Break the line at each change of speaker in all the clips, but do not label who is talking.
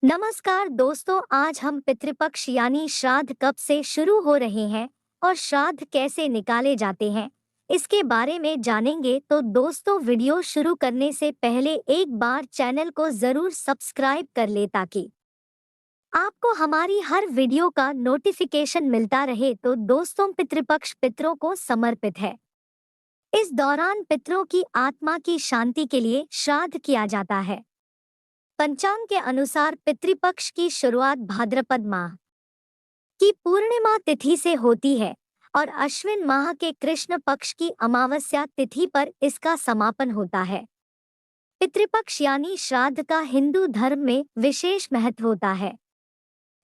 नमस्कार दोस्तों, आज हम पितृपक्ष यानी श्राद्ध कब से शुरू हो रहे हैं और श्राद्ध कैसे निकाले जाते हैं, इसके बारे में जानेंगे। तो दोस्तों, वीडियो शुरू करने से पहले एक बार चैनल को जरूर सब्सक्राइब कर ले ताकि आपको हमारी हर वीडियो का नोटिफिकेशन मिलता रहे। तो दोस्तों, पितृपक्ष पितरों को समर्पित है। इस दौरान पितरों की आत्मा की शांति के लिए श्राद्ध किया जाता है। पंचांग के अनुसार पितृपक्ष की शुरुआत भाद्रपद माह की पूर्णिमा तिथि से होती है और अश्विन माह के कृष्ण पक्ष की अमावस्या तिथि पर इसका समापन होता है। पितृपक्ष यानी श्राद्ध का हिंदू धर्म में विशेष महत्व होता है।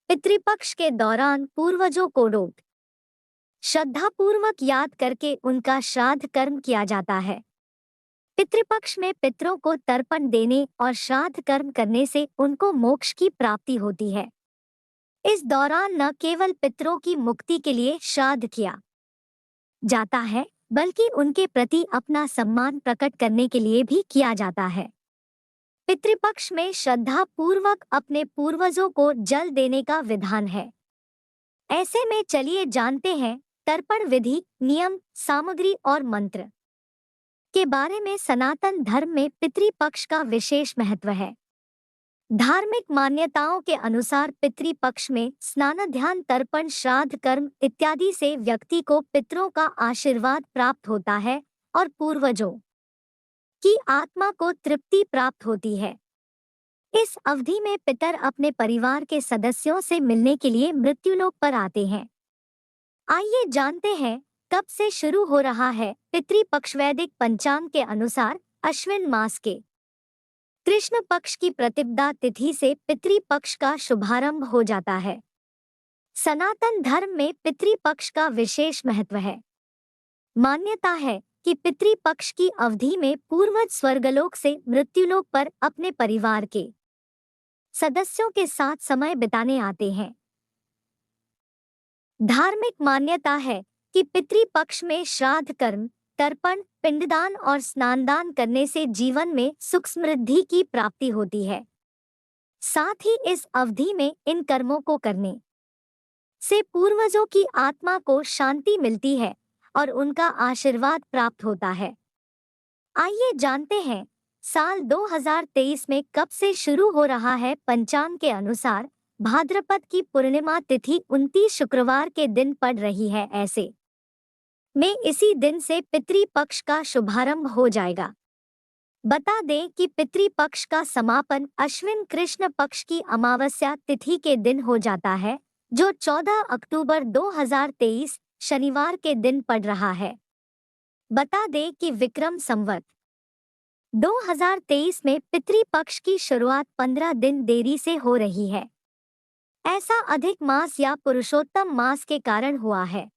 पितृपक्ष के दौरान पूर्वजों को रोट श्रद्धापूर्वक याद करके उनका श्राद्ध कर्म किया जाता है। पितृपक्ष में पितरों को तर्पण देने और श्राद्ध कर्म करने से उनको मोक्ष की प्राप्ति होती है। इस दौरान न केवल पितरों की मुक्ति के लिए श्राद्ध किया जाता है, बल्कि उनके प्रति अपना सम्मान प्रकट करने के लिए भी किया जाता है। पितृपक्ष में श्रद्धा पूर्वक अपने पूर्वजों को जल देने का विधान है। ऐसे में चलिए जानते हैं तर्पण विधि, नियम, सामग्री और मंत्र के बारे में। सनातन धर्म में पितृपक्ष का विशेष महत्व है। धार्मिक मान्यताओं के अनुसार पितृपक्ष में स्नान, ध्यान, तर्पण, श्राद्ध कर्म इत्यादि से व्यक्ति को पितरों का आशीर्वाद प्राप्त होता है और पूर्वजों की आत्मा को तृप्ति प्राप्त होती है। इस अवधि में पितर अपने परिवार के सदस्यों से मिलने के लिए मृत्युलोक पर आते हैं। आइए जानते हैं कब से शुरू हो रहा है पितृपक्ष। वैदिक पंचांग के अनुसार अश्विन मास के कृष्ण पक्ष की प्रतिपदा तिथि से पितृपक्ष का शुभारंभ हो जाता है। सनातन धर्म में पितृपक्ष का विशेष महत्व है। मान्यता है कि पितृपक्ष की अवधि में पूर्वज स्वर्गलोक से मृत्युलोक पर अपने परिवार के सदस्यों के साथ समय बिताने आते हैं। धार्मिक मान्यता है कि पितृपक्ष में श्राद्ध कर्म, तर्पण, पिंडदान और स्नानदान करने से जीवन में सुख समृद्धि की प्राप्ति होती है। साथ ही इस अवधि में इन कर्मों को करने से पूर्वजों की आत्मा को शांति मिलती है और उनका आशीर्वाद प्राप्त होता है। आइए जानते हैं साल 2023 में कब से शुरू हो रहा है। पंचांग के अनुसार भाद्रपद की पूर्णिमा तिथि 29 शुक्रवार के दिन पड़ रही है। ऐसे में इसी दिन से पितृपक्ष का शुभारंभ हो जाएगा। बता दें कि पितृपक्ष का समापन अश्विन कृष्ण पक्ष की अमावस्या तिथि के दिन हो जाता है, जो 14 अक्टूबर 2023 शनिवार के दिन पड़ रहा है। बता दें कि विक्रम संवत 2023 में पितृपक्ष की शुरुआत 15 दिन देरी से हो रही है। ऐसा अधिक मास या पुरुषोत्तम मास के कारण हुआ है।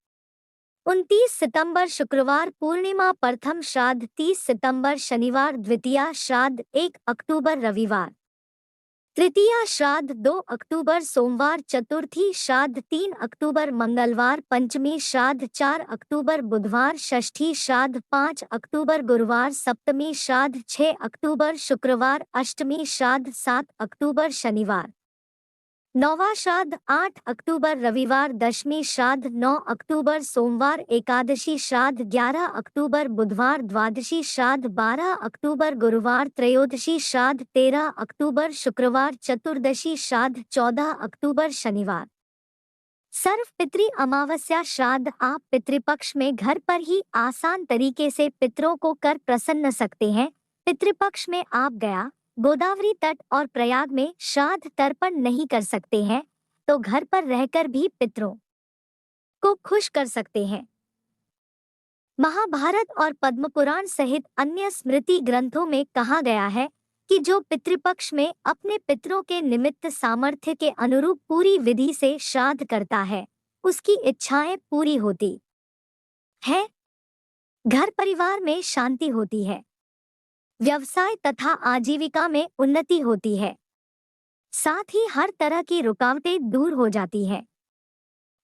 29 सितंबर शुक्रवार पूर्णिमा, प्रथम श्राद्ध 30 सितंबर शनिवार, द्वितीया श्राद्ध 1 अक्टूबर रविवार, तृतीया श्राद्ध 2 अक्टूबर सोमवार, चतुर्थी श्राद्ध 3 अक्टूबर मंगलवार, पंचमी श्राद्ध 4 अक्टूबर बुधवार, षष्ठी श्राद्ध 5 अक्टूबर गुरुवार, सप्तमी श्राद्ध 6 अक्टूबर शुक्रवार, अष्टमी श्राद्ध 7 अक्टूबर शनिवार, नौवां श्राद्ध 8 अक्टूबर रविवार, दशमी श्राद्ध 9 अक्टूबर सोमवार, एकादशी श्राद्ध 11 अक्टूबर बुधवार, द्वादशी श्राद्ध 12 अक्टूबर गुरुवार, त्रयोदशी श्राद्ध 13 अक्टूबर शुक्रवार, चतुर्दशी श्राद्ध 14 अक्टूबर शनिवार। सर्व पितृ अमावस्या श्राद्ध आप पितृपक्ष में घर पर ही आसान तरीके से पितरों को कर प्रसन्न सकते हैं। पितृपक्ष में आप गया, गोदावरी तट और प्रयाग में श्राद्ध तर्पण नहीं कर सकते हैं, तो घर पर रहकर भी पितरों को खुश कर सकते हैं। महाभारत और पद्मपुराण सहित अन्य स्मृति ग्रंथों में कहा गया है कि जो पितृपक्ष में अपने पितरों के निमित्त सामर्थ्य के अनुरूप पूरी विधि से श्राद्ध करता है, उसकी इच्छाएं पूरी होती है, घर परिवार में शांति होती है, व्यवसाय तथा आजीविका में उन्नति होती है, साथ ही हर तरह की रुकावटें दूर हो जाती हैं।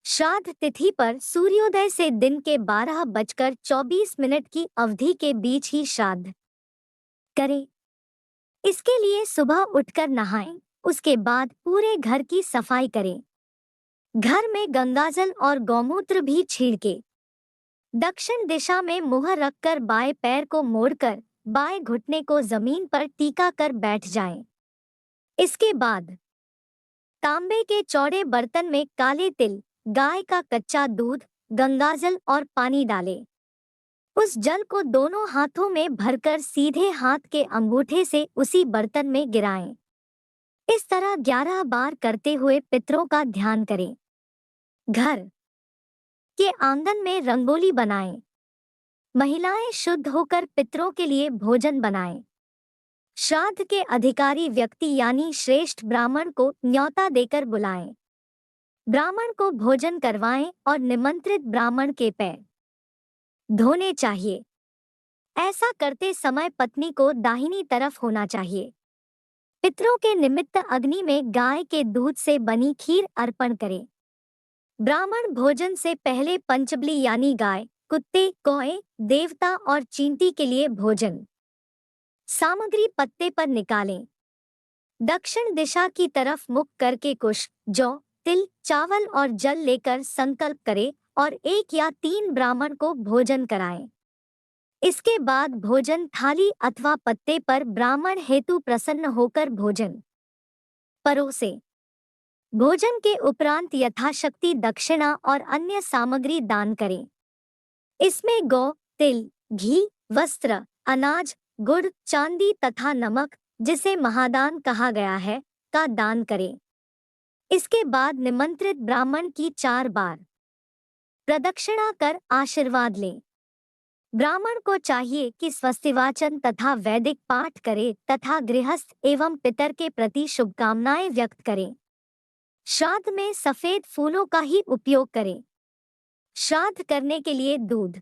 श्राद्ध तिथि पर सूर्योदय से दिन के 12:24 की अवधि के बीच ही श्राद्ध करें। इसके लिए सुबह उठकर नहाएं, उसके बाद पूरे घर की सफाई करें। घर में गंगाजल और गौमूत्र भी छिड़के। दक्षिण दिशा में मुंह रखकर बाएं पैर को मोड़कर बाएं घुटने को जमीन पर टीका कर बैठ जाएं। इसके बाद तांबे के चौड़े बर्तन में काले तिल, गाय का कच्चा दूध, गंगाजल और पानी डालें। उस जल को दोनों हाथों में भरकर सीधे हाथ के अंगूठे से उसी बर्तन में गिराएं। इस तरह 11 बार करते हुए पितरों का ध्यान करें। घर के आंगन में रंगोली बनाएं। महिलाएं शुद्ध होकर पितरों के लिए भोजन बनाएं। श्राद्ध के अधिकारी व्यक्ति यानी श्रेष्ठ ब्राह्मण को न्योता देकर बुलाएं। ब्राह्मण को भोजन करवाएं और निमंत्रित ब्राह्मण के पैर धोने चाहिए। ऐसा करते समय पत्नी को दाहिनी तरफ होना चाहिए। पितरों के निमित्त अग्नि में गाय के दूध से बनी खीर अर्पण करें। ब्राह्मण भोजन से पहले पंचबली यानी गाय, कुत्ते, कौए, देवता और चींटी के लिए भोजन सामग्री पत्ते पर निकालें। दक्षिण दिशा की तरफ मुख करके कुश, जौ, तिल, चावल और जल लेकर संकल्प करें और 1 या 3 ब्राह्मण को भोजन कराएं। इसके बाद भोजन थाली अथवा पत्ते पर ब्राह्मण हेतु प्रसन्न होकर भोजन परोसे। भोजन के उपरांत यथाशक्ति दक्षिणा और अन्य सामग्री दान करें। इसमें गौ, तिल, घी, वस्त्र, अनाज, गुड़, चांदी तथा नमक, जिसे महादान कहा गया है, का दान करें। इसके बाद निमंत्रित ब्राह्मण की 4 बार प्रदक्षिणा कर आशीर्वाद लें। ब्राह्मण को चाहिए कि स्वस्तिवाचन तथा वैदिक पाठ करे तथा गृहस्थ एवं पितर के प्रति शुभकामनाएं व्यक्त करें। श्राद्ध में सफेद फूलों का ही उपयोग करें। श्राद्ध करने के लिए दूध,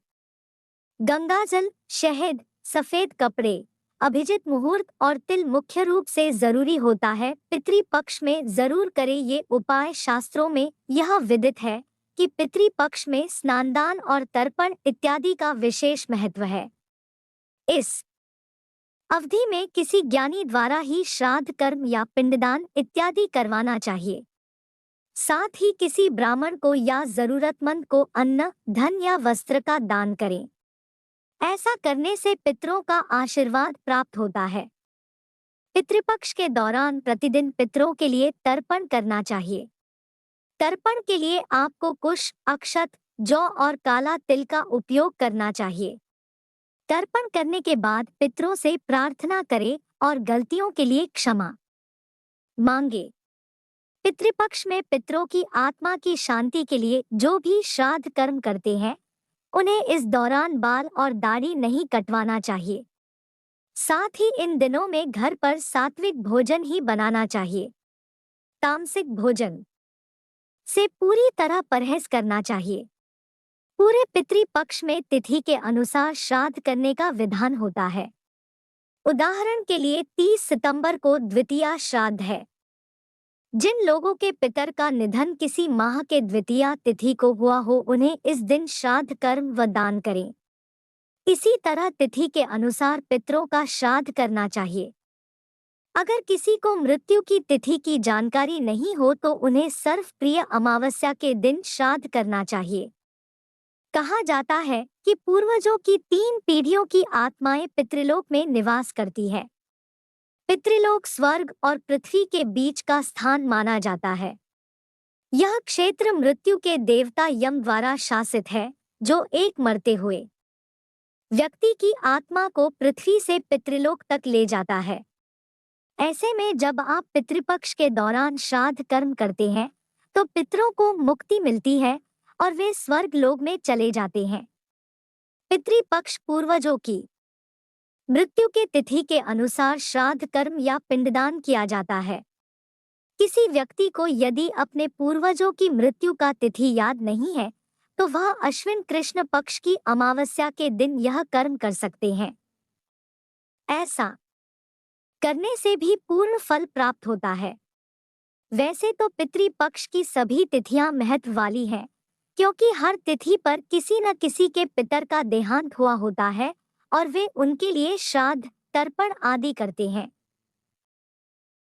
गंगाजल, शहद, सफेद कपड़े, अभिजित मुहूर्त और तिल मुख्य रूप से जरूरी होता है। पितृपक्ष में जरूर करें ये उपाय। शास्त्रों में यह विदित है कि पितृपक्ष में स्नानदान और तर्पण इत्यादि का विशेष महत्व है। इस अवधि में किसी ज्ञानी द्वारा ही श्राद्ध कर्म या पिंडदान इत्यादि करवाना चाहिए। साथ ही किसी ब्राह्मण को या जरूरतमंद को अन्न, धन या वस्त्र का दान करें। ऐसा करने से पितरों का आशीर्वाद प्राप्त होता है। पितृपक्ष के दौरान प्रतिदिन पितरों के लिए तर्पण करना चाहिए। तर्पण के लिए आपको कुश, अक्षत, जौ और काला तिल का उपयोग करना चाहिए। तर्पण करने के बाद पितरों से प्रार्थना करें और गलतियों के लिए क्षमा मांगे। पितृपक्ष में पितरों की आत्मा की शांति के लिए जो भी श्राद्ध कर्म करते हैं, उन्हें इस दौरान बाल और दाढ़ी नहीं कटवाना चाहिए। साथ ही इन दिनों में घर पर सात्विक भोजन ही बनाना चाहिए। तामसिक भोजन से पूरी तरह परहेज करना चाहिए। पूरे पितृपक्ष में तिथि के अनुसार श्राद्ध करने का विधान होता है। उदाहरण के लिए 30 सितंबर को द्वितीया श्राद्ध है। जिन लोगों के पितर का निधन किसी माह के द्वितीया तिथि को हुआ हो, उन्हें इस दिन श्राद्ध कर्म व दान करें। इसी तरह तिथि के अनुसार पितरों का श्राद्ध करना चाहिए। अगर किसी को मृत्यु की तिथि की जानकारी नहीं हो तो उन्हें सर्वप्रिय अमावस्या के दिन श्राद्ध करना चाहिए। कहा जाता है कि पूर्वजों की 3 पीढ़ियों की आत्माएं पितृलोक में निवास करती है। पितृलोक स्वर्ग और पृथ्वी के बीच का स्थान माना जाता है। यह क्षेत्र मृत्यु के देवता यम द्वारा शासित है, जो एक मरते हुए व्यक्ति की आत्मा को पृथ्वी से पितृलोक तक ले जाता है। ऐसे में जब आप पितृपक्ष के दौरान श्राद्ध कर्म करते हैं तो पितरों को मुक्ति मिलती है और वे स्वर्ग लोक में चले जाते हैं। पितृपक्ष पूर्वजों की मृत्यु के तिथि के अनुसार श्राद्ध कर्म या पिंडदान किया जाता है। किसी व्यक्ति को यदि अपने पूर्वजों की मृत्यु का तिथि याद नहीं है तो वह अश्विन कृष्ण पक्ष की अमावस्या के दिन यह कर्म कर सकते हैं। ऐसा करने से भी पूर्ण फल प्राप्त होता है। वैसे तो पितृपक्ष की सभी तिथियां महत्व वाली हैं, क्योंकि हर तिथि पर किसी न किसी के पितर का देहांत हुआ होता है और वे उनके लिए श्राद्ध, तर्पण आदि करते हैं।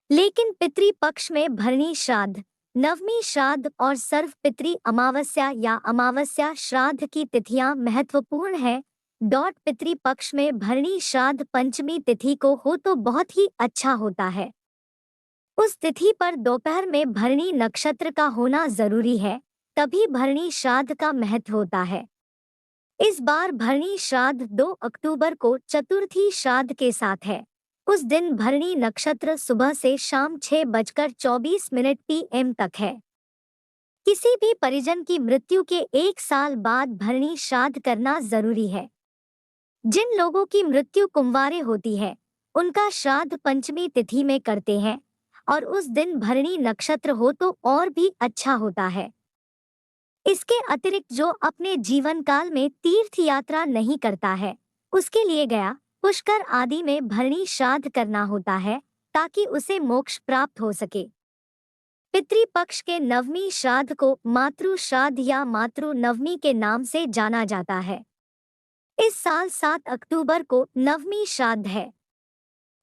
लेकिन पितृपक्ष में भरणी श्राद्ध, नवमी श्राद्ध और सर्व पितृ अमावस्या या अमावस्या श्राद्ध की तिथियां महत्वपूर्ण है। पितृपक्ष में भरणी श्राद्ध पंचमी तिथि को हो तो बहुत ही अच्छा होता है। उस तिथि पर दोपहर में भरणी नक्षत्र का होना जरूरी है, तभी भरणी श्राद्ध का महत्व होता है। इस बार भरणी श्राद्ध 2 अक्टूबर को चतुर्थी श्राद्ध के साथ है। उस दिन भरणी नक्षत्र सुबह से शाम 6:24 PM तक है। किसी भी परिजन की मृत्यु के 1 साल बाद भरणी श्राद्ध करना जरूरी है। जिन लोगों की मृत्यु कुंवारे होती है, उनका श्राद्ध पंचमी तिथि में करते हैं और उस दिन भरणी नक्षत्र हो तो और भी अच्छा होता है। इसके अतिरिक्त जो अपने जीवन काल में तीर्थ यात्रा नहीं करता है, उसके लिए गया, पुष्कर आदि में भरणी श्राद्ध करना होता है ताकि उसे मोक्ष प्राप्त हो सके। पितृपक्ष के नवमी श्राद्ध को मातृ श्राद्ध या मातृ नवमी के नाम से जाना जाता है। इस साल 7 अक्टूबर को नवमी श्राद्ध है।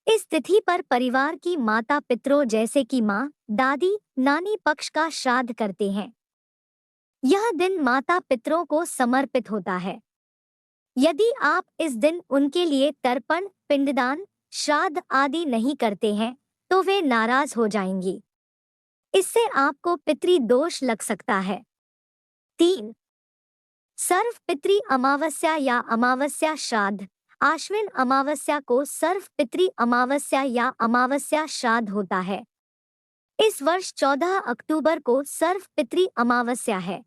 इस तिथि पर परिवार की माता पितरों जैसे कि माँ, दादी, नानी पक्ष का श्राद्ध करते हैं। यह दिन माता पितरों को समर्पित होता है। यदि आप इस दिन उनके लिए तर्पण, पिंडदान, श्राद्ध आदि नहीं करते हैं तो वे नाराज हो जाएंगी। इससे आपको पितृदोष लग सकता है। 3. सर्व पितृ अमावस्या या अमावस्या श्राद्ध। आश्विन अमावस्या को सर्व पितृ अमावस्या या अमावस्या श्राद्ध होता है। इस वर्ष 14 अक्टूबर को सर्व पितृ अमावस्या है।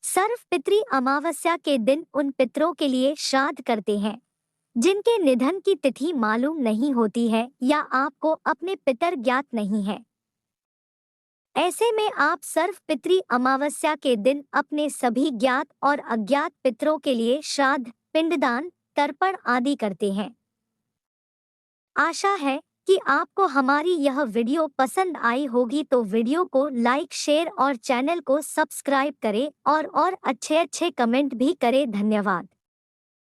सर्व पितृ अमावस्या के दिन उन पितरों के लिए श्राद्ध करते हैं जिनके निधन की तिथि मालूम नहीं होती है या आपको अपने पितर ज्ञात नहीं है। ऐसे में आप सर्व पितृ अमावस्या के दिन अपने सभी ज्ञात और अज्ञात पितरों के लिए श्राद्ध, पिंडदान, तर्पण आदि करते हैं। आशा है कि आपको हमारी यह वीडियो पसंद आई होगी, तो वीडियो को लाइक, शेयर और चैनल को सब्सक्राइब करें और अच्छे कमेंट भी करें। धन्यवाद।